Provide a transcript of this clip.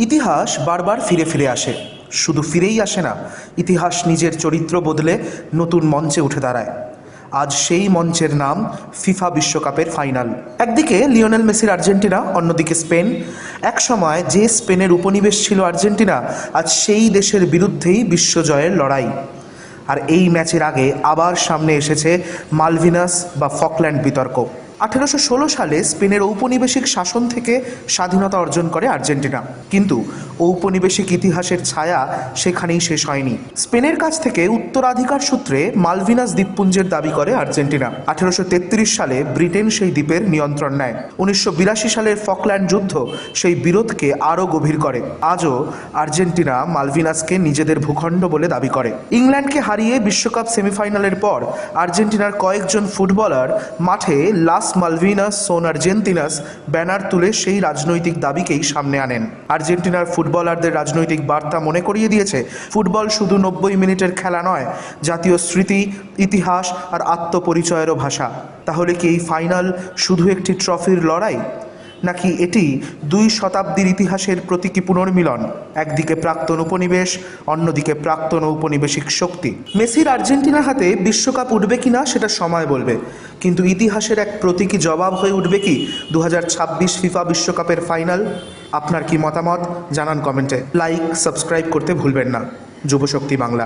ইতিহাস বারবার ফিরে ফিরে আসে, শুধু ফিরেই আসে না, ইতিহাস নিজের চরিত্র বদলে নতুন মঞ্চে উঠে দাঁড়ায়। আজ সেই মঞ্চের নাম ফিফা বিশ্বকাপের ফাইনাল। একদিকে লিওনেল মেসির আর্জেন্টিনা, অন্যদিকে স্পেন। এক সময় যে স্পেনের উপনিবেশ ছিল আর্জেন্টিনা, আজ সেই দেশের বিরুদ্ধেই বিশ্বজয়ের লড়াই। আর এই ম্যাচের আগে আবার সামনে এসেছে মালভিনাস বা ফকল্যান্ড বিতর্ক। 1816 সালে স্পেনের ঔপনিবেশিক শাসন থেকে স্বাধীনতা অর্জন করে আর্জেন্টিনা, কিন্তু ঔপনিবেশিক ইতিহাসের ছায়া সেখানেই শেষ হয়নি। স্পেনের কাছ থেকে উত্তরাধিকার সূত্রে মালভিনাস দ্বীপপুঞ্জের দাবি করে আর্জেন্টিনা। 1833 সালে ব্রিটেন সেই দ্বীপের নিয়ন্ত্রণ নেয়। 1982 সালের ফকল্যান্ড যুদ্ধ সেই বিরোধকে আরও গভীর করে। আজও আর্জেন্টিনা মালভিনাসকে নিজেদের ভূখণ্ড বলে দাবি করে। ইংল্যান্ডকে হারিয়ে বিশ্বকাপ সেমিফাইনালের পর আর্জেন্টিনার কয়েকজন ফুটবলার মাঠে লাস মালভিনাস সোন আর্জেন্টিনাস ব্যানার তুলে সেই রাজনৈতিক দাবিকেই সামনে আনেন। আর্জেন্টিনার ফুটবলারদের রাজনৈতিক বার্তা মনে করিয়ে দিয়েছে, ফুটবল শুধু 90 মিনিটের খেলা নয়, জাতীয় স্মৃতি, ইতিহাস আর আত্মপরিচয়েরও ভাষা। তাহলে কি এই ফাইনাল শুধু একটি ট্রফির লড়াই, নাকি এটি 2 শতাব্দীর ইতিহাসের প্রতীকী পুনর্মিলন? একদিকে প্রাক্তন উপনিবেশ, অন্যদিকে প্রাক্তন ঔপনিবেশিক শক্তি। মেসির আর্জেন্টিনার হাতে বিশ্বকাপ উঠবে কিনা সেটা সময় বলবে, কিন্তু ইতিহাসের এক প্রতীকী জবাব হয়ে উঠবে কি 2026 ফিফা বিশ্বকাপের ফাইনাল? আপনার কি মতামত জানান কমেন্টে। লাইক, সাবস্ক্রাইব করতে ভুলবেন না। যুবশক্তি বাংলা।